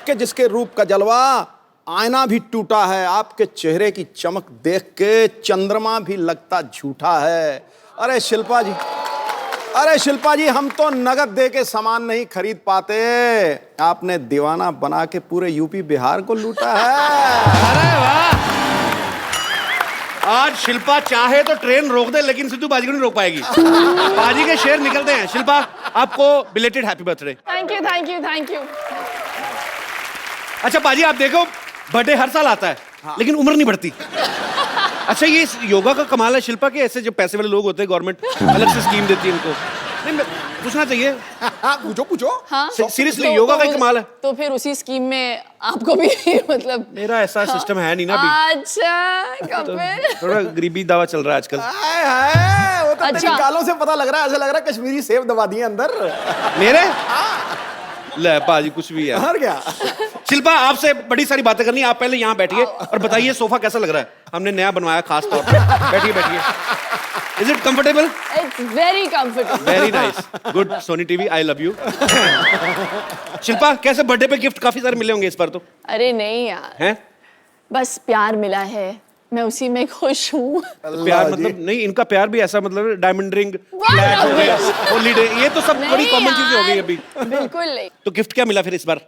के जिसके रूप का जलवा, आईना भी टूटा है, आपके चेहरे की चमक देख के चंद्रमा भी लगता झूठा है। अरे शिल्पा जी, अरे शिल्पा जी, हम तो नगद दे के सामान नहीं खरीद पाते, आपने दीवाना बना के पूरे यूपी बिहार को लूटा है। अरे वाह, आज शिल्पा चाहे तो ट्रेन रोक दे, लेकिन सिद्धू बाजी को नहीं रोक पाएगी। बाजी के शेर निकलते हैं। शिल्पा, आपको belated happy birthday. Thank you thank you thank you. अच्छा बाजी, आप देखो बर्थडे हर साल आता है, लेकिन उम्र नहीं बढ़ती। अच्छा, ये योगा का कमाल है शिल्पा के, ऐसे जो पैसे वाले लोग होते हैं गवर्नमेंट अलग से स्कीम देती है इनको। नहीं, पूछना चाहिए। पूछो पूछो। हाँ, सीरियसली योगा का ही कमाल है। तो फिर उसी स्कीम में आपको भी मतलब मेरा ऐसा सिस्टम है नहीं ना अभी। अच्छा, कपिल थोड़ा गरीबी दावा चल रहा है आजकल। हाय हाय, वो तो अच्छा। तेरी गालों से पता लग रहा है, ऐसा लग रहा है कश्मीरी सेब दबा दिए अंदर। मेरे ले पाजी कुछ भी है। हार गया। शिल्पा, आपसे बड़ी सारी बातें करनी है, आप पहले यहाँ बैठिए और बताइए सोफा कैसा लग रहा है। हमने नया बनवाया खास तौर पे। बैठिए बैठिए। Is it comfortable? It's very comfortable. Very nice, good. Sony TV, I love you. Shilpa, कैसे बर्थडे पे गिफ्ट काफी सारे मिले होंगे इस बार तो? अरे नहीं यार, हैं? बस प्यार मिला है, मैं उसी में खुश हूँ। प्यार मतलब नहीं, इनका प्यार भी ऐसा मतलब डायमंड रिंग, वाह, फ्लैट हो गया, वाह। हॉलीडे, ये तो सब बड़ी नहीं कॉमन चीजें हो गई यार, अभी। बिल्कुल नहीं। तो गिफ्ट क्या मिला फिर इस बार?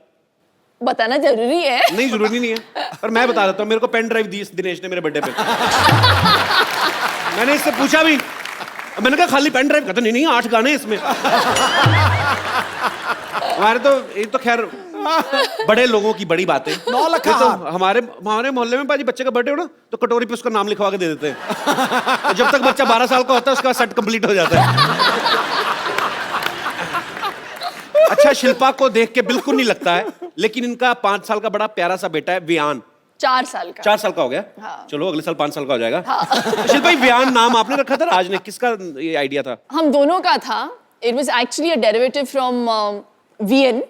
बताना जरूरी है? नहीं, जरूरी नहीं है, पर मैं बता देता हूँ। मेरे को पेन ड्राइव दी दिनेश ने मेरे बर्थडे पे। मैंने इससे पूछा भी, मैंने कहा खाली पेन ड्राइव? कहता नहीं नहीं, 8 गाने इसमें। हमारे तो ये तो खैर बड़े लोगों की बड़ी बात है। 9 लाख तो हमारे मोहल्ले में बाजी बच्चे का बर्थडे हो ना, तो कटोरी पे उसका नाम लिखवा के दे देते हैं। तो जब तक बच्चा 12 साल का होता है, उसका सेट कंप्लीट हो जाता है। अच्छा, शिल्पा को देख के बिल्कुल नहीं लगता है, लेकिन इनका 5 साल का बड़ा प्यारा सा बेटा है वियान। 4 साल का। 4 साल का हो गया। हाँ। चलो अगले साल 5 साल का हो जाएगा। तो शिल्पा, वियान नाम आपने रखा था, राज ने? किसका ये आइडिया था? हम दोनों का था। It was actually a derivative from VN.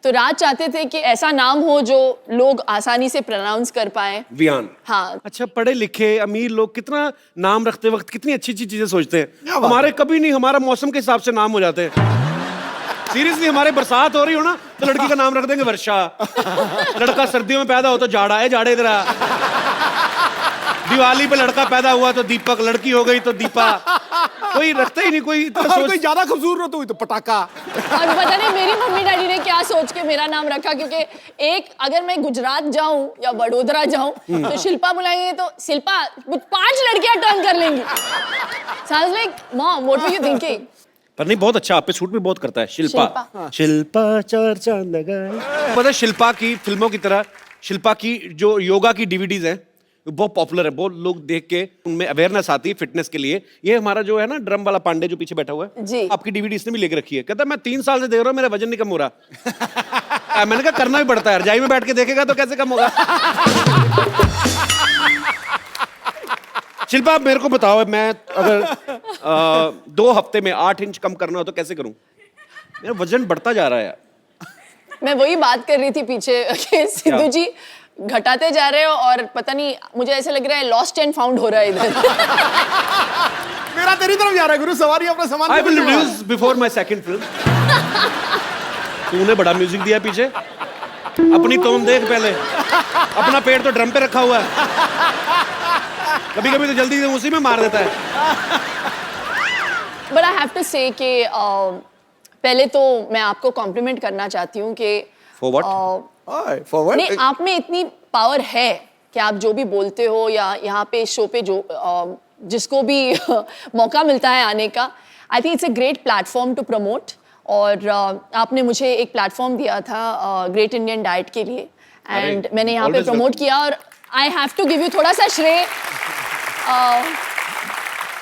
तो राज चाहते थे कि ऐसा नाम हो जो लोग आसानी से प्रोनाउंस कर पाए। वियान। हाँ। अच्छा, पढ़े लिखे अमीर लोग कितना नाम रखते वक्त कितनी अच्छी अच्छी चीजें सोचते हैं। हमारे कभी नहीं, हमारा मौसम के हिसाब से नाम हो जाते हैं। सीरियसली, हमारे बरसात हो रही हो ना, तो लड़की का नाम रख देंगे वर्षा। लड़का सर्दियों में पैदा हो तो जाड़ा है, जाड़े इधर आ। दिवाली पे लड़का पैदा हुआ तो दीपक, लड़की हो गई तो दीपा। कोई रखता ही नहीं, कोई कोई ज्यादा खूबसूरत हुई तो पटाखा। और पता नहीं मेरी मम्मी डैडी ने क्या सोच के मेरा नाम रखा, क्योंकि एक अगर मैं गुजरात जाऊं या वडोदरा जाऊं तो शिल्पा बुलाएंगे तो शिल्पा 5 लड़कियां टर्न कर लेंगी। Sounds like, Mom, what were you thinking? पर नहीं, बहुत अच्छा, आप पे सूट भी बहुत करता है। शिल्पा, शिल्पा 4 चांद लगाए। पता है, शिल्पा की फिल्मों की तरह शिल्पा की जो योगा की डीवीडीज हैं बहुत पॉपुलर है। बहुत लोग देख के उनमें अवेयरनेस आती है फिटनेस के लिए। ये हमारा जो है ना ड्रम वाला पांडे जो पीछे बैठा हुआ है जी, आपकी डीवीडी इसने भी लेके रखी है। कहता मैं 3 साल से देख रहा हूँ, मेरा वजन नहीं कम हो रहा। मैंने कहा करना भी पड़ता है, रजाई में बैठ के देखेगा तो कैसे कम होगा। शिल्पा, मेरे को बताओ, मैं अगर 2 हफ्ते में 8 इंच कम करना हो तो कैसे करूं? मेरा वजन बढ़ता जा रहा है यार। मैं वही बात कर रही थी पीछे कि सिद्धू जी घटाते जा रहे हो और पता नहीं, मुझे ऐसे लग रहा है लॉस्ट एंड फाउंड हो रहा है इधर। मेरा तेरी तरफ जा रहा है गुरु, सवारी अपना सामान। I will introduce before my second film. तूने बड़ा म्यूजिक दिया पीछे, अपनी टोन देख पहले। अपना पेड़ तो ड्रम पे रखा हुआ है, कभी कभी तो जल्दी से उसी में मार देता है। बट आई हैव टू से कि पहले तो मैं आपको कॉम्प्लीमेंट करना चाहती हूँ कि For what? फॉरवर्ड। नहीं, आप में इतनी पावर है कि आप जो भी बोलते हो या यहाँ पे शो पे जो जिसको भी मौका मिलता है आने का, I think it's a great platform to promote. और आपने मुझे एक प्लेटफॉर्म दिया था ग्रेट इंडियन डाइट के लिए, एंड मैंने यहाँ पे प्रमोट किया। और I have to give you थोड़ा सा श्रेय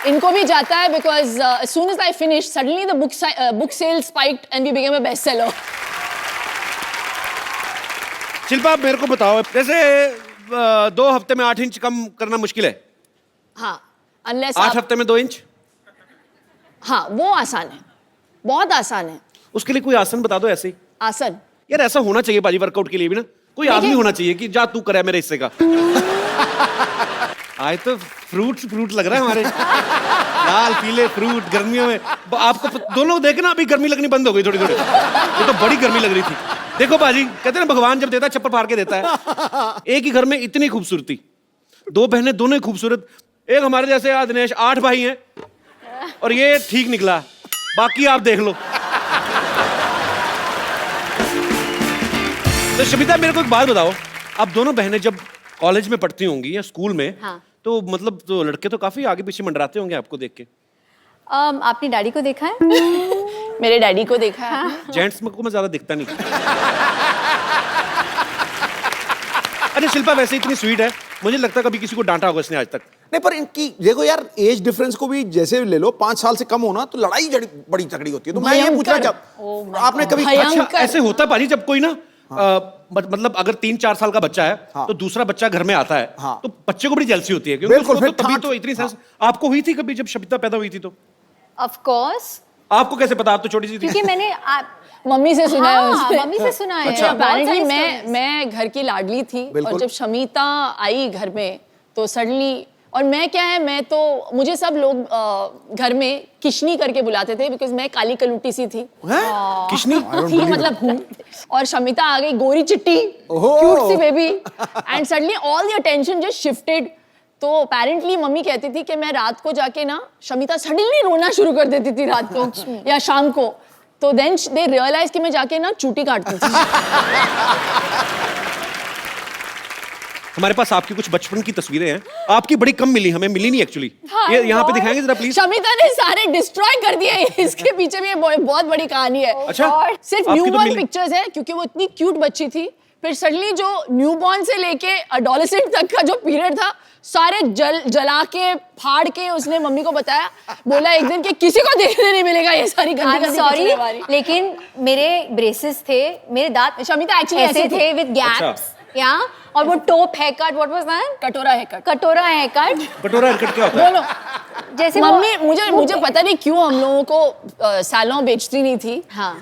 इनको भी जाता है, because as soon as I finished, suddenly the book sales spiked and we became a bestseller. Shilpa, मेरे को बताओ, जैसे 2 हफ्ते में 8 इंच कम करना मुश्किल है। हाँ, unless 8 हफ्ते में 2 इंच? हाँ, वो आसान है, बहुत आसान है। उसके लिए कोई आसन बता दो ऐसे ही। आसन यार ऐसा होना चाहिए बाजी, वर्कआउट के लिए भी ना कोई आदमी होना चाहिए कि जा तू करे मेरे हिस्से का। आज तो फ्रूट लग रहा है हमारे, लाल पीले फ्रूट गर्मियों में। आपको दोनों देखे ना, अभी गर्मी लगनी बंद हो गई थोड़ी थोड़ी। ये तो बड़ी गर्मी लग रही थी। देखो बाजी, कहते हैं ना भगवान जब देता है चप्पल फाड़ के देता है। एक ही घर में इतनी खूबसूरती, दो बहनें दोनों ही खूबसूरत, एक हमारे जैसे यार दिनेश 8 भाई हैं और ये ठीक निकला, बाकी आप देख लो। तो शमिता मेरे को एक बात बताओ, आप दोनों बहनें जब कॉलेज में पढ़ती होंगी या स्कूल में, हाँ। तो मतलब तो लड़के तो काफी आगे पीछे मंडराते होंगे आपको देख के। आपने डैडी को देखा है? मेरे डैडी को देखा है। जेंट्स को मैं ज्यादा दिखता नहीं। अच्छा शिल्पा वैसे इतनी स्वीट है, मुझे लगता है कभी किसी को डांटा होगा इसने आज तक। नहीं पर इनकी देखो यार, एज डिफरेंस को भी जैसे ले लो, 5 साल से कम होना तो लड़ाई बड़ी तगड़ी होती है। तो मैं ये पूछना चाहता, आपने कभी अच्छा ऐसे होता है पाजी जब कोई ना मतलब अगर 3-4 साल का बच्चा है तो दूसरा बच्चा घर में आता है तो बच्चे को बड़ी जेलसी होती है क्योंकि बिल्कुल, उसको फिर तो तभी तो इतनी सेंस आपको हुई थी कभी जब शमिता पैदा हुई थी तो? Of course. आपको कैसे पता, आप तो छोटी सी थी। क्योंकि मैंने मम्मी से सुना है हाँ, उसने। मम्मी से सुना है। अच्छा, बहुत सारी apparently stories। मैं घर की लाडली थी बिल्कुल। और जब शमिता आई घर में तो सडनली, और मैं क्या है, मैं तो मुझे सब लोग घर में किशनी करके बुलाते थे बिकॉज मैं काली कलूटी सी थी। किशनी थी मतलब हूँ, और शमिता आ गई गोरी चिट्टी ओहो। क्यूट सी baby and suddenly all the attention just shifted. तो अपेरेंटली मम्मी कहती थी कि मैं रात को जाके ना, शमिता सडनली रोना शुरू कर देती थी रात को या शाम को, तो देन दे रियलाइज कि मैं जाके ना चूटी काटती थी। हमारे पास आपकी कुछ बचपन की तस्वीरें हैं, आपकी बड़ी कम मिली, हमें मिली नहीं एक्चुअली। ये यहाँ पे दिखाएंगे जरा प्लीज। शमिता ने सारे डिस्ट्रॉय कर दिए, इसके पीछे भी ये बहुत बड़ी कहानी है। अच्छा सिर्फ आपकी तो न्यूबॉर्न मिली। पिक्चर्स है क्योंकि वो इतनी क्यूट बच्ची थी। फिर सडनली जो न्यूबॉर्न से लेके एडोलेसेंट तक का जो पीरियड था, सारे जला के फाड़ के उसने मम्मी को बताया, बोला एक दिन कि किसी को देखने नहीं मिलेगा ये सारी गंदी सॉरी, पिक्चरें हमारी। लेकिन मेरे ब्रेसेस थे, मेरे दांत शमिता एक्चुअली ऐसे थे विद गैप्स या, और वो top haircut, what was that? कटोरा है कट। कटोरा हेयर कट। कटोरा हरकत क्या होता है? बोलो। जैसे मम्मी मुझे पता नहीं क्यों हम लोगों को सैलून बेचती नहीं थी। हाँ,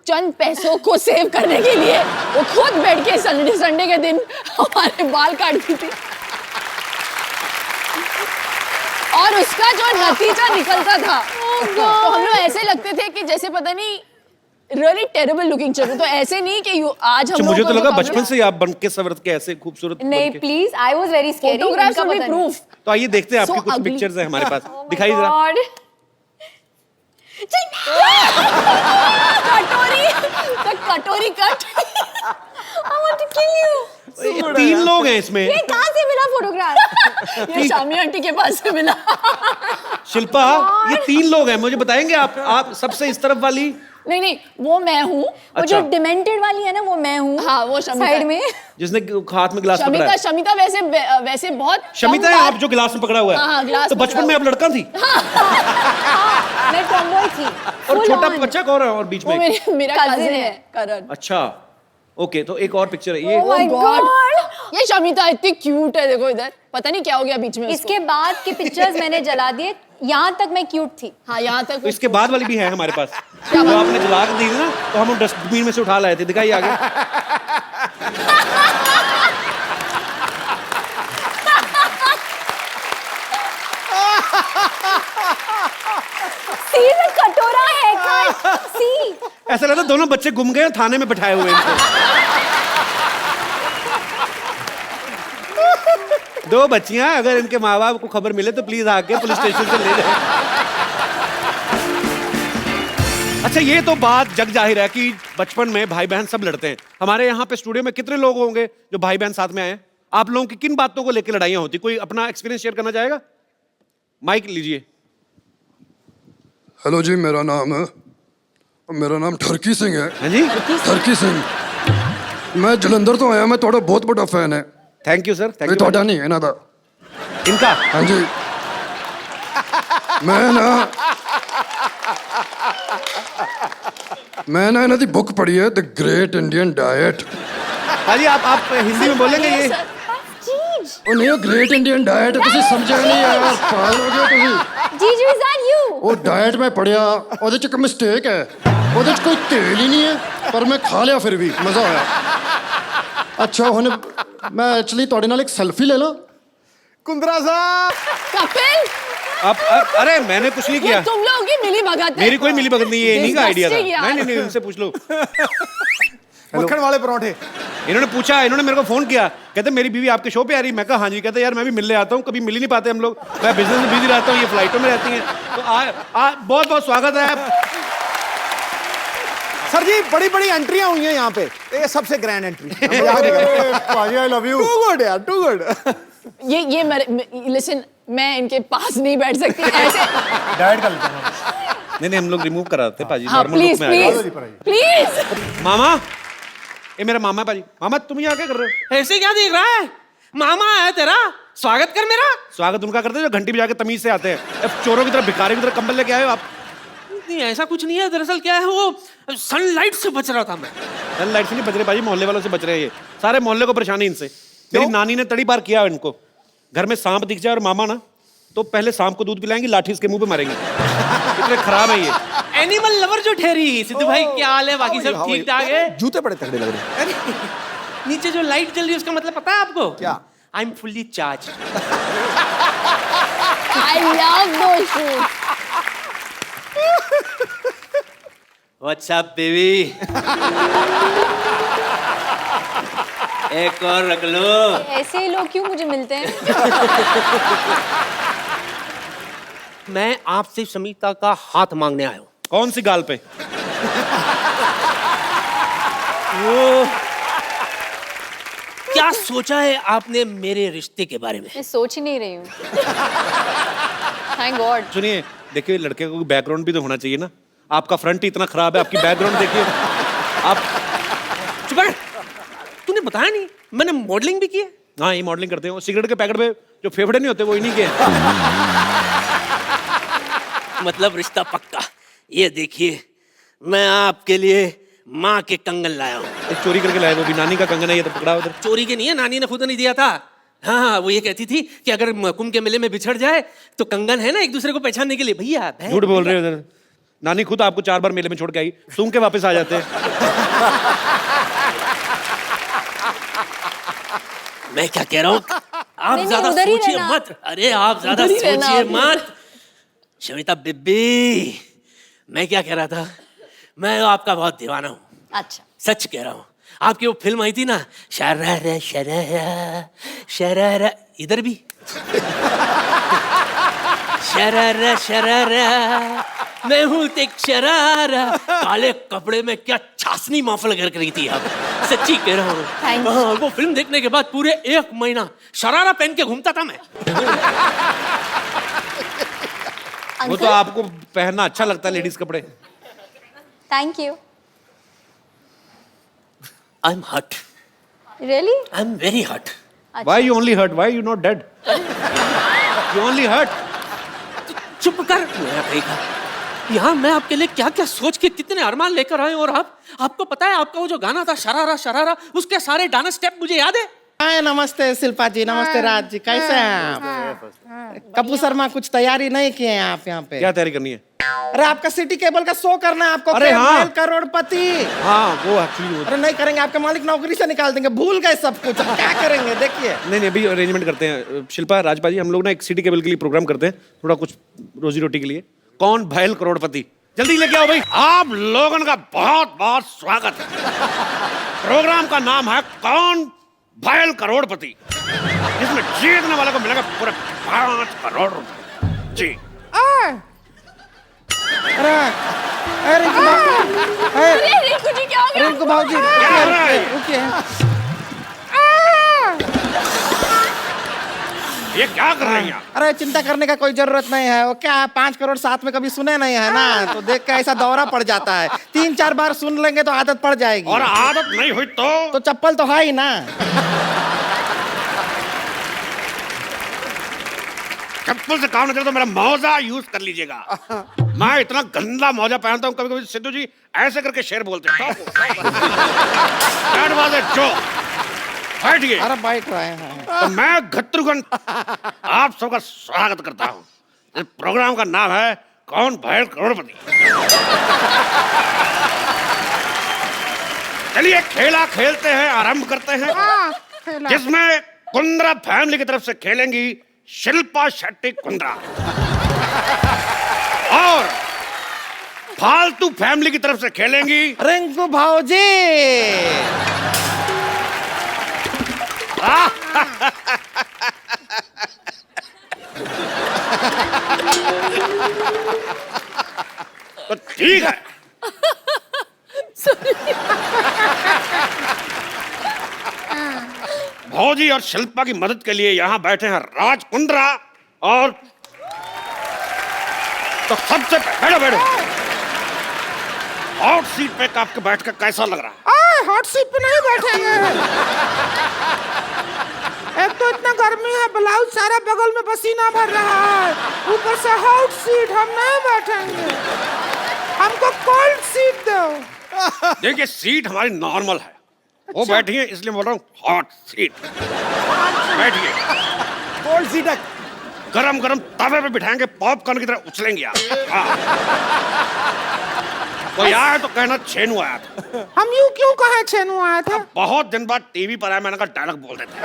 चंद पैसों को सेव करने के लिए वो खुद बैठ के संडे के दिन हमारे बाल काटती थी, और उसका जो नतीजा निकलता था तो हम लोग ऐसे लगते थे कि जैसे पता नहीं रियली टेरेबल लुकिंग चल रहे। तो ऐसे नहीं कि आज हम अच्छा, लोगों मुझे को तो जो लगा problem- बचपन से ही आप बन के संवरत के ऐसे खूबसूरत बन नहीं के। Please, I was very scary. Photographs will be proof। तो आइए देखते हैं आपकी So कुछ ugly। पिक्चर्स हैं हमारे पास, दिखाइए जरा। कटोरी cut. I want to kill you. ये 3 लोग हैं इसमें। ये कहाँ से मिला फोटोग्राफ? ये शामी आंटी के पास से मिला। शिल्पा ये 3 लोग हैं, मुझे बताएंगे आप सबसे इस तरफ वाली? नहीं वो मैं हूँ। वो जो डिमेंटेड वाली है ना, वो मैं हूँ। हाँ, वो शमिता साइड है। में। जिसने हाथ में गिलास पकड़ा है। शमिता वैसे बहुत शमिता कम है बार- आप जो गिलास में पकड़ा हुआ है। हाँ, गिलास तो में बचपन पकड़ा में आप लड़का थी मैं टॉमबॉय थी। और Full छोटा on। बच्चा कौन है और बीच वो में? मेरा Cousin कजिन है। है करण। अच्छा ओके, तो एक और पिक्चर है ये। Oh my God। ये शमिता इतनी क्यूट है, देखो इधर, पता नहीं क्या हो गया बीच में उसको। इसके बाद के पिक्चर्स मैंने जला दिए, यहाँ तक मैं क्यूट थी। हाँ, यहाँ तक तो इसके बाद वाली भी है हमारे पास, जो आपने जला के दी ना, तो हम डस्टबिन में से उठा लाए थे। दिखाइए आगे। See the कटोरा haircut। See। ऐसा लगता है दोनों बच्चे गुम गए, थाने में बैठाए हुए हैं इनको। दो बच्चियां, अगर इनके माँ बाप को खबर मिले तो प्लीज आके पुलिस स्टेशन से ले जाए। अच्छा ये तो बात जग जाहिर है कि बचपन में भाई बहन सब लड़ते हैं। हमारे यहाँ पे स्टूडियो में कितने लोग होंगे जो भाई बहन साथ में आए हैं? आप लोगों की किन बातों को लेकर लड़ाइयाँ होती? कोई अपना एक्सपीरियंस शेयर करना चाहेगा? माइक लीजिए। हेलो जी, मेरा नाम ठरकी सिंह है। हाँ जी, ठरकी सिंह, मैं जलंधर तो आया, मैं थोड़ा बहुत बड़ा फैन है। थैंक यू सर, थैंक ये यू। थोड़ा नहीं है ना था। इनका हाँ जी, मैं ना इन्हों दी बुक पढ़ी है, द ग्रेट इंडियन डाइट। हाँ जी, आप हिंदी में बोलेंगे ये? ਉਹ ਨਹੀਂ ਉਹ ਗ੍ਰੇਟ ਇੰਡੀਅਨ ਡਾਈਟ ਤੁਸੀਂ ਸਮਝਿਆ ਨਹੀਂ ਯਾਰ, ਪਾਗਲ ਹੋ ਗਏ ਤੁਸੀਂ। जीजू is that you? ਉਹ ਡਾਈਟ ਮੈਂ ਪੜਿਆ, ਉਹਦੇ ਚ ਇੱਕ ਮਿਸਟੇਕ ਹੈ, ਉਹਦੇ ਚ ਕੋਈ ਤੇਲ ਹੀ ਨਹੀਂ ਹੈ, ਪਰ ਮੈਂ ਖਾ ਲਿਆ ਫਿਰ ਵੀ ਮਜ਼ਾ ਆਇਆ। ਅੱਛਾ ਹੁਣ ਮੈਂ ਐਕਚੁਅਲੀ ਤੁਹਾਡੇ ਨਾਲ ਇੱਕ ਸੈਲਫੀ ਲੈ ਲਾਂ? कुंद्रा साहब। कपिल अरे मैंने कुछ नहीं ये किया, तुम लोगों की मिली भगत है। मेरी कोई मिली भगत नहीं है, इन्हीं का आइडिया था। Disgusting यार। नहीं, इनसे पूछ लो। मक्खन वाले पराठे। इन्होंने पूछा, इन्होंने मेरे को फोन किया, कहते मेरी बीवी आपके शो पे आ रही है। मैं कहा हाँ जी। कहते यार मैं भी मिलने आता हूँ, कभी मिल ही नहीं पाते हम लोग, मैं बिजनेस में बिजी रहता हूँ, ये फ्लाइटों में रहती हैं। तो बहुत बहुत स्वागत है। सर जी बड़ी बड़ी एंट्रियां हुई हैं यहाँ पे, ये सबसे ग्रैंड एंट्री। भाजी I love you. Too good यार, टू गुड। ये लिसन, मैं इनके पास नहीं बैठ सकती ऐसे। डाइट कर लेते हैं। नहीं, हम लोग रिमूव कराते पाजी, हाँ नॉर्मल प्लीज लुक में आ जाओ। Please please. मामा, ये मेरा मामा है पाजी। मामा तुम यहाँ क्या कर रहे हो? ऐसे क्या देख रहा है? मामा है तेरा, स्वागत कर मेरा। स्वागत उनका करते हैं जो घंटी बजा के तमीज से आते हैं। अब चोरों की तरह, भिखारी की तरह कंबल लेके आए हो आप। नहीं ऐसा कुछ नहीं है, दरअसल क्या है वो सनलाइट से बच रहा था मैं। लाइट से नहीं बच रहे पाजी, मोहल्ले वालों से बच रहे हैं। ये सारे मोहल्ले को परेशानी इनसे। मेरी नानी ने तड़ी बार किया इनको, घर में सांप दिख जाए और मामा ना, तो पहले सांप को दूध पिलाएंगे, लाठी इसके मुंह पे मारेंगे। इतने खराब है ये। एनिमल लवर जो ठहरी। सिद्धू भाई क्या हाल है? बाकी सब ठीक ठाक है? जूते बड़े तगड़े लग रहे हैं। अरे नीचे जो लाइट जल रही है उसका मतलब पता है आपको? क्या? I am fully charge. I love those shoes. What's up baby? एक और रख लो। ऐसे ही लोग क्यों मुझे मिलते हैं? मैं आपसे समीता का हाथ मांगने आया हूँ। कौन सी गाल पे? वो क्या सोचा है आपने मेरे रिश्ते के बारे में? मैं सोच ही नहीं रही हूँ। Thank God. सुनिए, देखिए लड़के को बैकग्राउंड भी तो होना चाहिए ना। आपका फ्रंट ही इतना खराब है, आपकी बैकग्राउंड देखिए आप। चुप कर। तूने बताया नहीं मैंने मॉडलिंग भी की है। हाँ, ये मॉडलिंग करते हो। सिगरेट के पैकेट पे जो फेफड़े नहीं होते वो इन्हीं के हैं। मतलब रिश्ता पक्का। ये देखिए मैं आपके लिए माँ के कंगन लाया हूँ। एक चोरी करके लाए, वो भी नानी का कंगन है, ये तो पकड़ा उधर। चोरी के नहीं है, नानी ने खुद नहीं दिया था। हाँ वो ये कहती थी कि अगर कुंभ के मेले में बिछड़ जाए तो कंगन है ना एक दूसरे को पहचानने के लिए। भैया झूठ बोल रहे हो उधर। नानी खुद आपको 4 बार मेले में छोड़ के आई, सूंघ के वापस आ जाते हैं। मैं क्या कह रहा हूँ, आप नहीं, ज्यादा उधर ही सोचिए रहना। मत। अरे आप ज्यादा उधर ही रहना सोचिए आप। मत। शविता बेबी, मैं क्या कह रहा था, मैं आपका बहुत दीवाना हूँ। अच्छा सच कह रहा हूँ। आपकी वो फिल्म आई थी ना, शरारा शरारा शरारा, इधर भी शरारा शरारा, मैं हूँ एक शरारा। काले कपड़े में क्या छासनी माफल कर रही थी आप। सच्ची कह रहा हूँ। हाँ, वो फिल्म देखने के बाद पूरे 1 महीना शरारा पहन के घूमता था मैं। वो तो आपको पहनना अच्छा लगता है, लेडीज कपड़े। Thank you. I am hurt. Really? I am very hurt. Why you only hurt? Why you not dead? You only hurt. चुप कर। मैं कहेगा यहाँ मैं आपके लिए क्या क्या सोच के कितने अरमान लेकर आए, और आपको पता है आपका वो जो गाना था शरारा शरारा, उसके सारे डांस स्टेप मुझे याद है। हाय नमस्ते शिल्पा जी, नमस्ते राज जी, कैसे हैं आप? कपूर शर्मा कुछ तैयारी नहीं किए हैं आप यहाँ पे? क्या तैयारी करनी है? अरे आपका सिटी केबल का शो करना है आपको। अरे हाँ। करोड़पति। हाँ वो एक्चुअली अरे नहीं करेंगे, आपके मालिक नौकरी से निकाल देंगे, भूल गए सब कुछ। अब क्या करेंगे देखिए। नहीं अभी अरेंजमेंट करते हैं। शिल्पा, राजपा जी, हम लोग ना एक सिटी केबल के लिए प्रोग्राम करते हैं, थोड़ा कुछ रोजी रोटी के लिए। कौन भयल करोड़पति, जल्दी लेके आओ भाई। आप लोगों का बहुत बहुत स्वागत है। प्रोग्राम का नाम है कौन भयल करोड़पति, जिसमें जीतने वाले को मिलेगा पूरे 5 करोड़ रुपए। जी। अरे अरे रिंकू रिंकू जी क्या हो गया? रिंकू भाजी क्या हो रहा है? रुकिए। ये क्या कर रही हैं आप? अरे चिंता करने का कोई जरूरत नहीं है। वो क्या है, 5 करोड़ साथ में कभी सुने नहीं है ना, तो देख के ऐसा दौरा पड़ जाता है। 3-4 बार सुन लेंगे तो आदत पड़ जाएगी। और आदत नहीं हुई तो चप्पल तो है ही ना। चप्पल से काम न चले तो मेरा मौजा यूज कर लीजिएगा। मैं इतना गंदा मौजा पहनता हूँ, कभी कभी सिद्धू जी ऐसे करके शेर बोलते हैं। जो बैठिए। अरे बैठ रहे हैं। तो मैं घत्रुघन आप सबका स्वागत करता हूँ। इस प्रोग्राम का नाम है कौन भयल करोड़पति। चलिए खेला खेलते हैं, आरंभ करते हैं, जिसमें कुंद्रा फैमिली की तरफ से खेलेंगी शिल्पा शेट्टी कुंद्रा। और फालतू फैमिली की तरफ से खेलेंगी रिंकू भाऊजी। तो ठीक है। भौजी और शिल्पा की मदद के लिए यहाँ बैठे हैं राज कुंद्रा और तो सबसे बैठो बैठो। हॉट सीट पे आपके बैठ कर कैसा लग रहा है? हॉट सीट पे नहीं बैठेंगे। एक तो इतना गर्मी है, ब्लाउज सारा बगल में पसीना भर रहा है, ऊपर से हॉट सीट, हम नहीं बैठेंगे। हमको कोल्ड सीट दो। देखिए सीट हमारी नॉर्मल है, वो बैठी है इसलिए बोल रहा हूँ हॉट सीट। बैठिए। कोल्ड सीट है। गरम गरम तवे पे बिठाएंगे, पॉपकॉर्न की तरह उछलेंगे आप। कोई आया तो कहना छेनू आया था। हम यूं क्यों कहे छेनू आया था? बहुत दिन बाद टीवी पर आया, मैंने कहा डायलॉग बोल देते हैं।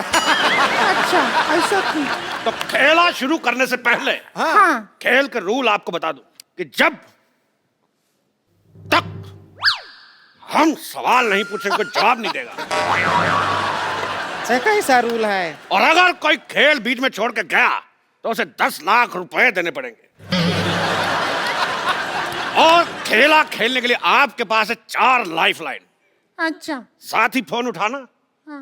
अच्छा ऐसा क्यों? तो खेला शुरू करने से पहले हाँ। खेल के रूल आपको बता दूं कि जब तक हम सवाल नहीं पूछेंगे कोई जवाब नहीं देगा। कैसा रूल है? और अगर कोई खेल बीच में छोड़ के गया तो उसे 10 लाख रुपए देने पड़ेंगे। और खेला खेलने के लिए आपके पास है 4 लाइफ लाइन। अच्छा। साथ ही फोन उठाना,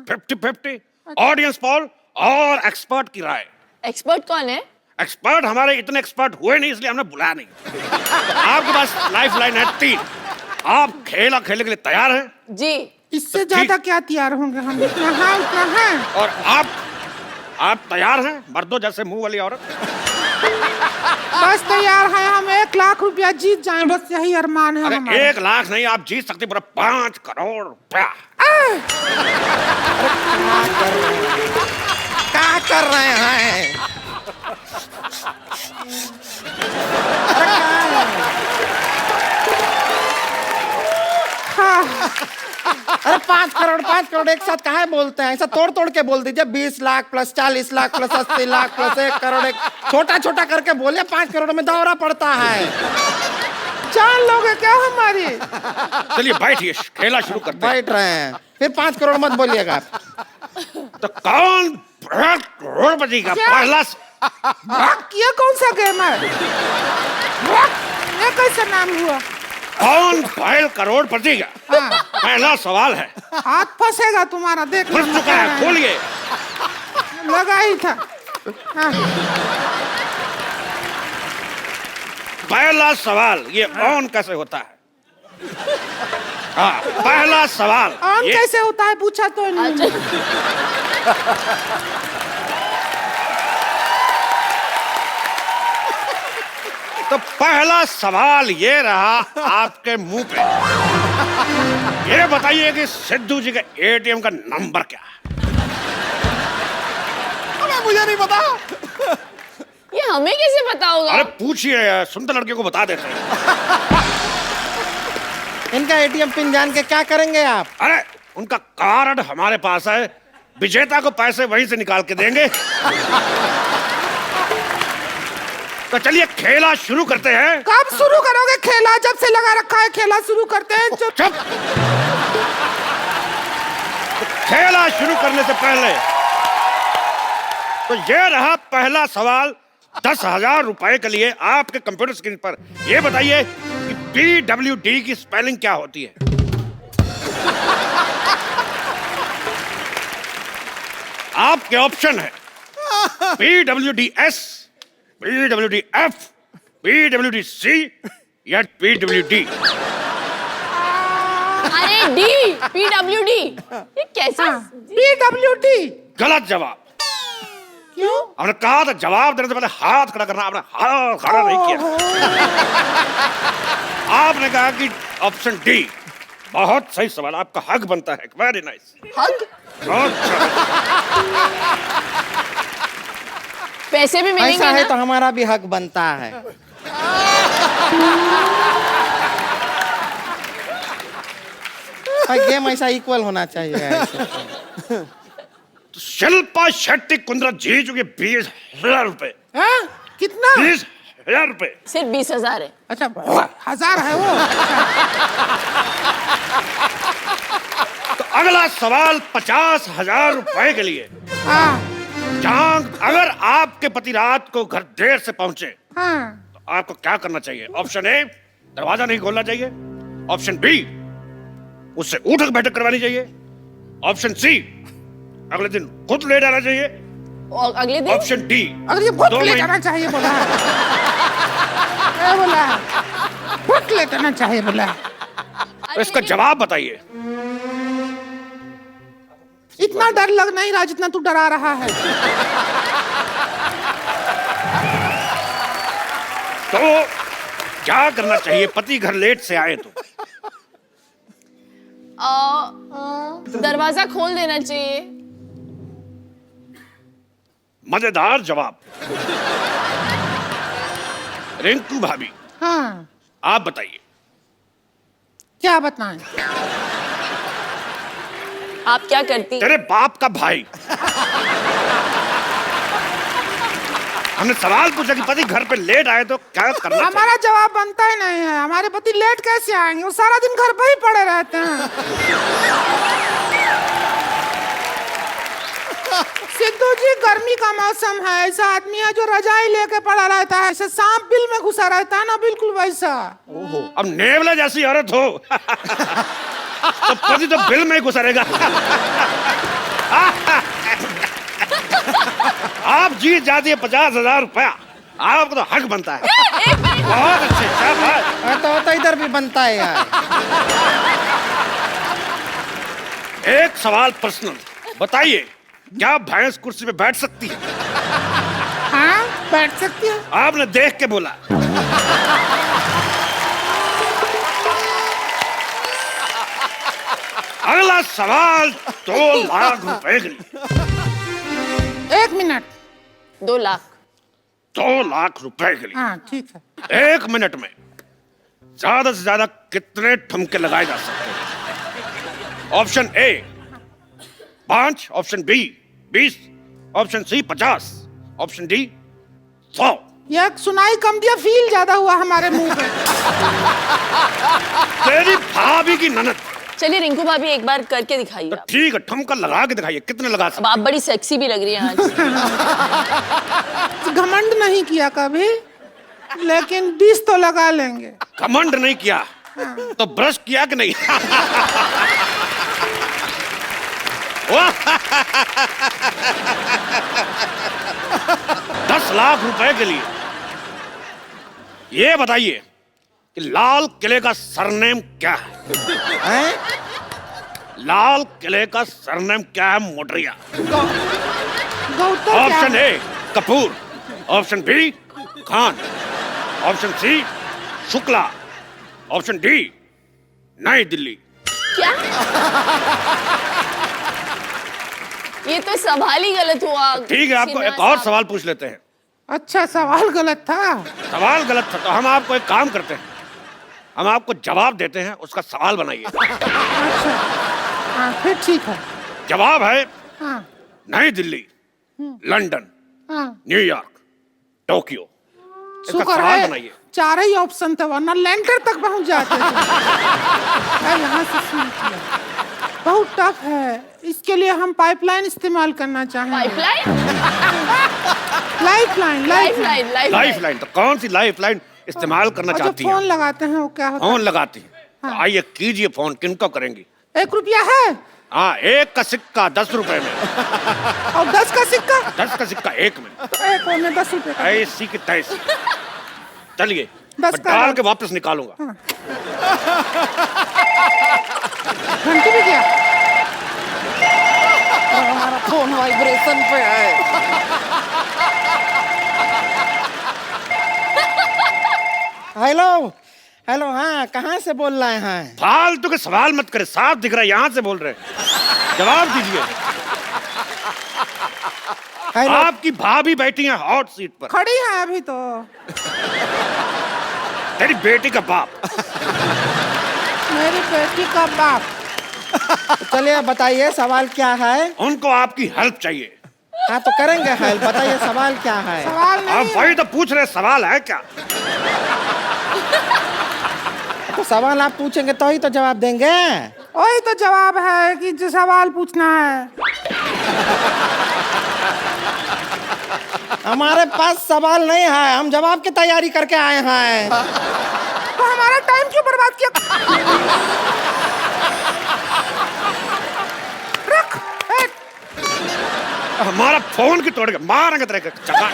50-50, ऑडियंस पोल और एक्सपर्ट की राय। एक्सपर्ट कौन है? एक्सपर्ट हमारे इतने एक्सपर्ट हुए नहीं इसलिए हमने बुलाया नहीं। तो आपके पास लाइफ लाइन है 3। आप खेला खेलने के लिए तैयार हैं? जी। इससे ज्यादा क्या तैयार होंगे हम? इतना है। और आप तैयार हैं? मर्दों जैसे मुंह वाली औरत। बस तैयार है, हम 1 लाख रुपया जीत जाएं, बस यही अरमान है अरे हमारा। 1 लाख नहीं, आप जीत सकते पूरा 5 करोड़ रुपया। क्या कर रहे हैं? अरे 5 करोड़ एक साथ काहे बोलते हैं? ऐसा तोड़ तोड़ के बोल दीजिए। 20 lakh plus 40 lakh plus 80 lakh plus 1 crore. एक छोटा छोटा करके बोलिए, 5 करोड़ में दौरा पड़ता है। जान लोगे क्या हमारी? चलिए बैठिए, खेला शुरू करते हैं। बैठ रहे हैं, फिर 5 करोड़ मत बोलिएगा। तो कौन करोड़पति का पहला ये कौन सा गेम है? ये कैसा नाम हुआ? कौन बैल करोड़पति का पहला सवाल है। हाथ फंसेगा तुम्हारा, देख फंस चुका है, खोलिए। लगा ही था। हाँ। पहला सवाल, ये ऑन कैसे होता है? हाँ, पहला सवाल ऑन कैसे होता है पूछा तो नहीं। तो पहला सवाल ये रहा आपके मुंह पे। ये बताइए कि सिद्धू जी का एटीएम का नंबर क्या है? अरे मुझे नहीं पता। ये हमें कैसे पता होगा? अरे पूछिए, सुंदर लड़कियों को बता देते हैं। इनका एटीएम पिन जान के क्या करेंगे आप? अरे उनका कार्ड हमारे पास है, विजेता को पैसे वहीं से निकाल के देंगे। तो चलिए खेला शुरू करते हैं। कब शुरू करोगे खेला? जब से लगा रखा है खेला शुरू करते हैं। चुप। खेला शुरू करने से पहले तो ये रहा पहला सवाल 10,000 रुपए के लिए आपके कंप्यूटर स्क्रीन पर। ये बताइए कि PWD की स्पेलिंग क्या होती है? आपके ऑप्शन है PWDS, PWDF, PWDC या PWD। अरे डी, PWD। ये कैसा? PWD। गलत जवाब। क्यों? हमने कहा था जवाब देने से पहले हाथ खड़ा करना, आपने हाथ खड़ा नहीं किया। आपने कहा कि ऑप्शन डी। बहुत सही सवाल, आपका हक बनता है। Very nice. हक? बहुत अच्छा। पैसे भी मिलेंगे ऐसा है ना? तो हमारा भी हक बनता है। गेम ऐसा इक्वल होना चाहिए। तो शिल्पा शेट्टी कुंद्रा जीत चुकी 20,000 रुपए। हाँ? कितना? 20 50,000 रुपए। सिर्फ 20,000 है। अच्छा 1000 है वो। तो अगला सवाल 50,000 रुपए के लिए। हाँ जहां अगर आपके पति रात को घर देर से पहुंचे हाँ। तो आपको क्या करना चाहिए? ऑप्शन ए, दरवाजा नहीं खोलना चाहिए। ऑप्शन बी, उससे उठक बैठक करवानी चाहिए। ऑप्शन सी, अगले दिन खुद ले जाना चाहिए। और अगले दिन ऑप्शन डी, अगर ये बहुत 2 ले महीने जाना चाहिए बोला है। क्या बोला है? बहुत ले जाना चाहिए बोला है। तो इसका जवाब बताइए। इतना डर लग नहीं रहा जितना तू डरा रहा है। तो क्या करना चाहिए पति घर लेट से आए तो? दरवाजा खोल देना चाहिए। मजेदार जवाब। रिंकू भाभी, हाँ आप बताइए। क्या बताएं? आप क्या करती? तेरे बाप का भाई। हमने सवाल पूछा कि पति घर पे लेट आए तो क्या करना चाहिए? हमारा जवाब बनता ही नहीं है। हमारे पति लेट कैसे आएंगे? वो सारा दिन घर पे ही पड़े रहते हैं। सिद्धू जी, गर्मी का मौसम है, ऐसा आदमी है जो रजाई लेके पड़ा रहता है, ऐसे सांप बिल में घुसा रहता है ना, बिल्कुल वैसा। अब नेवला जैसी औरत हो तो पति तो बिल में ही घुसा रहेगा। आप जीत जाती है 50,000 रुपया। आपको तो हक बनता है। बहुत अच्छे, शाबाश। तो इधर भी बनता है यार। एक सवाल पर्सनल बताइए, क्या भैंस कुर्सी पे बैठ सकती है? हाँ बैठ सकती है। आपने देख के बोला। अगला सवाल 2 लाख रुपए के लिए। 1 मिनट। 2 लाख। 2 लाख रुपए के लिए। हाँ ठीक है। 1 मिनट में ज्यादा से ज्यादा कितने ठुमके लगाए जा सकते हैं? Option A 5, option B 20, option C 50, option D 100। ये सुनाई कम दिया, फील ज्यादा हुआ हमारे मुंह पे। तेरी भाभी की ननद। चलिए रिंकू भाभी एक बार करके दिखाइए तो आप। ठीक है, ठुमका लगा के दिखाइए, कितने लगा अब सकते? आप बड़ी सेक्सी भी लग रही हैं आज। घमंड नहीं किया कभी, लेकिन 20 तो लगा लेंगे। घमंड नहीं किया तो ब्रश किया कि नहीं? 10 लाख रुपए के लिए ये बताइए कि लाल किले का सरनेम क्या है? लाल किले का सरनेम क्या है Motaria? Gautam option A Kapoor, option B Khan, option C Shukla, option D New Delhi. क्या? ये तो सवाल ही गलत हुआ। ठीक है, आपको एक और सवाल पूछ लेते हैं। अच्छा सवाल गलत था। सवाल गलत था तो हम आपको एक काम करते हैं, हम आपको जवाब देते हैं, उसका सवाल बनाइए। अच्छा हाँ फिर ठीक है। जवाब है हाँ नई दिल्ली, लंदन, हाँ न्यूयॉर्क, टोक्यो। इसका शुक्र सवाल है बनाइए। 4 ही ऑप्शन थे, वरना लैंडर तक पहुंच जाते थे। मैं यहाँ से शुरू किया। बहुत टफ है, इसके लिए हम पाइपलाइन इस्तेमाल करना चाहेंगे। पाइपलाइन? लाइफलाइन। लाइफलाइन? तो कौन सी लाइफलाइन इस्तेमाल करना चाहती फोन हैं? लगाते हैं वो क्या होता है? फोन लगाती हैं? तो आइए कीजिए फोन। किनको करेंगी? 1 रुपया है हाँ, 1 का सिक्का 10 रुपए में, और 10 का सिक्का। 10 का सिक्का 1 में। एक और में 10 रुपए का। ऐसी की तैसी। चलिए 10 मैं का डाल है। के वापस निकालूंगा। घंटी भी गया। और हमारा फोन वाइब्रेशन पे है। हेलो हेलो, हाँ कहाँ से बोल रहे हैं? फालतू के सवाल मत करे, साफ दिख रहा है यहाँ से बोल रहे हैं। जवाब दीजिए। हेलो, आपकी भाभी बैठी है हॉट सीट पर, खड़ी है अभी तो। तेरी बेटी का बाप। मेरी बेटी का बाप। चलिए बताइए सवाल क्या है? उनको आपकी हेल्प चाहिए। हाँ तो करेंगे हेल्प, बताइए सवाल क्या है? सवाल आप नहीं वही तो पूछ रहे, सवाल है क्या? तो सवाल आप पूछेंगे तो ही तो जवाब देंगे। वही तो जवाब है कि जो सवाल पूछना है। हमारे पास सवाल नहीं है, हम जवाब की तैयारी करके आए हैं। तो हमारा टाइम क्यों बर्बाद किया? रख हमारा फोन की तोड़ के मारेंगे तेरे चका।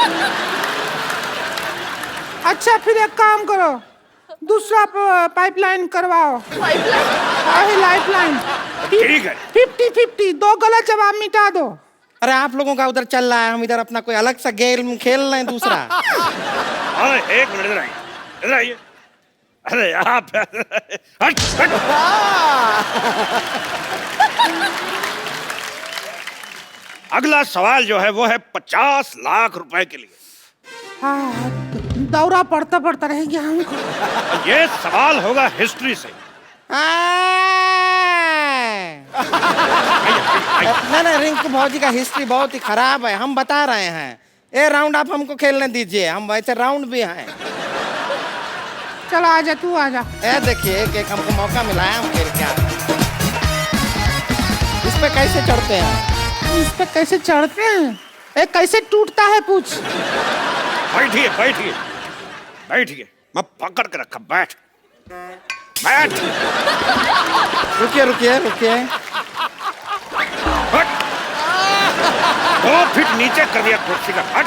अच्छा फिर एक काम करो, दूसरा पाइपलाइन करवाओ। लाइफलाइन ठीक है। 50-50, 2 गलत जवाब मिटा दो। अरे आप लोगों का उधर चल रहा है, हम इधर अपना कोई अलग सा गेम खेल रहे हैं दूसरा। अरे एक मिनट, इधर आइए, इधर आइए। अरे आप हट हट। अगला सवाल जो है वो है 50 लाख रुपए के लिए। हाँ, दौरा पड़ता पड़ता रह गया हमको। ये सवाल होगा हिस्ट्री से। नहीं, रिंकू भौजी का हिस्ट्री बहुत ही खराब है, हम बता रहे हैं। ये राउंड आप हमको खेलने दीजिए, हम वैसे राउंड भी हैं। चलो आजा, तू आजा। ए देखिए, एक हमको मौका मिला है, हम खेल क्या इस पे कैसे चढ़ते हैं? इस पे कैसे चढ़ते हैं? एक कैसे टूटता है पूछ। बैठिए बैठिए बैठिए, मैं पकड़ के रखा, बैठ बैठ। रुकिए रुकिए रुकिए। हट। 2 फीट नीचे कर दिया कुर्सी का। हट।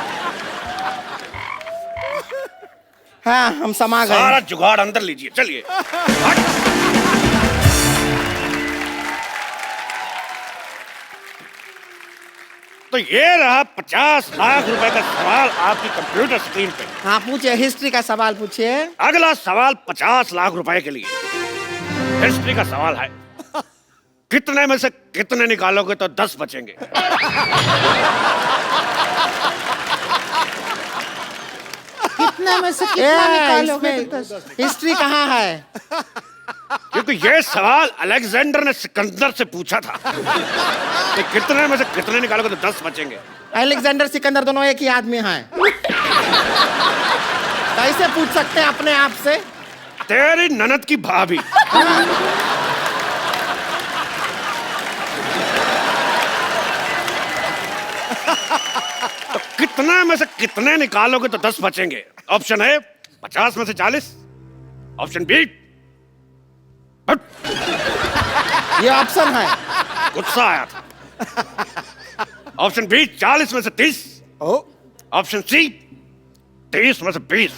हाँ हम समा गए। सारा जुगाड़ अंदर लीजिए, चलिए। हट। तो ये रहा 50 लाख रुपए का सवाल आपकी कंप्यूटर स्क्रीन पे। हाँ पूछिए, हिस्ट्री का सवाल पूछिए। अगला सवाल 50 लाख रुपए के लिए हिस्ट्री का सवाल है। कितने में से कितने निकालोगे तो 10 बचेंगे? कितने में से कितना निकालोगे तो 10? हिस्ट्री कहाँ है? क्योंकि ये सवाल अलेक्जेंडर ने सिकंदर से पूछा था कि कितने में से कितने निकालोगे तो 10 बचेंगे। अलेक्जेंडर सिकंदर दोनों एक ही आदमी हैं। कैसे पूछ सकते हैं अपने आप से? तेरी ननद की भाभी। तो कितने में से कितने निकालोगे तो 10 बचेंगे? ऑप्शन ए 50 में से 40, ऑप्शन बी, ये ऑप्शन है। गुस्सा आया था। ऑप्शन बी 40 में से 30, ऑप्शन सी 30 में से 20,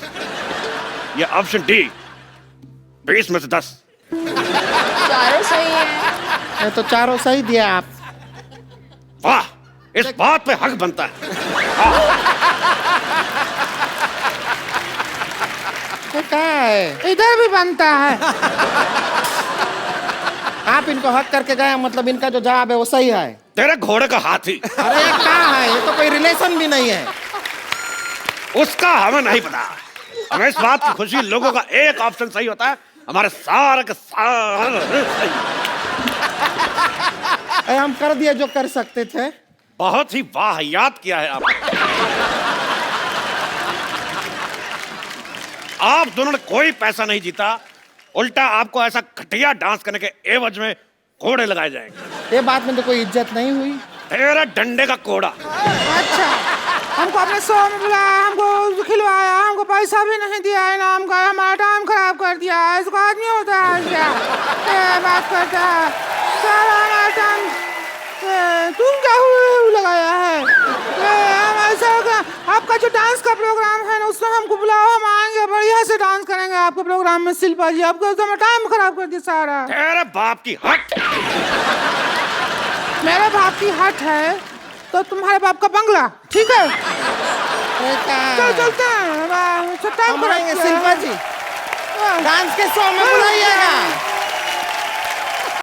या ऑप्शन डी 20 में से 10। चारों सही है। ये तो चारों सही दिया आप। वाह, इस बात पे हक बनता है। ये क्या है? इधर भी बनता है। आप इनको हक करके गए, मतलब इनका जो जवाब है वो सही है। तेरे घोड़े का हाथी। अरे ये क्या है? ये तो कोई रिलेशन भी नहीं है। उसका हमें नहीं पता। हमें इस बात की खुशी, लोगों का एक ऑप्शन सही होता है, हमारे सारे के सारे सही। अरे हम कर दिए जो कर सकते थे। बहुत ही वाहियात किया है आपने। आप दोनों ने कोई पैसा नहीं जीता, उल्टा आपको ऐसा घटिया डांस करने के एवज में कोड़े लगाए जाएंगे। ये बात में तो कोई इज्जत नहीं हुई। तेरा डंडे का कोड़ा। अच्छा, हमको अपने शो में बुलाया, हमको खिलवाया, हमको पैसा भी नहीं दिया, इनाम का, हमारा टाइम खराब कर दिया। इसको आदमी होता है क्या? बात करता है सारा हमारा टाइम। तुम क्या लगाया है? हम ऐसा होगा, आपका जो डांस का प्रोग्राम है ना, उसमें हमको बुलाओ, हम आएंगे, बढ़िया से डांस करेंगे आपके प्रोग्राम में। शिल्पा जी, आपको तो टाइम खराब कर दिया सारा। तेरे बाप की हट। मेरे बाप की हट है तो तुम्हारे बाप का बंगला, ठीक है? चल चलते हैं, टाइम हम आएंगे शिल्पा जी, डांस के शो में बुलाइएगा।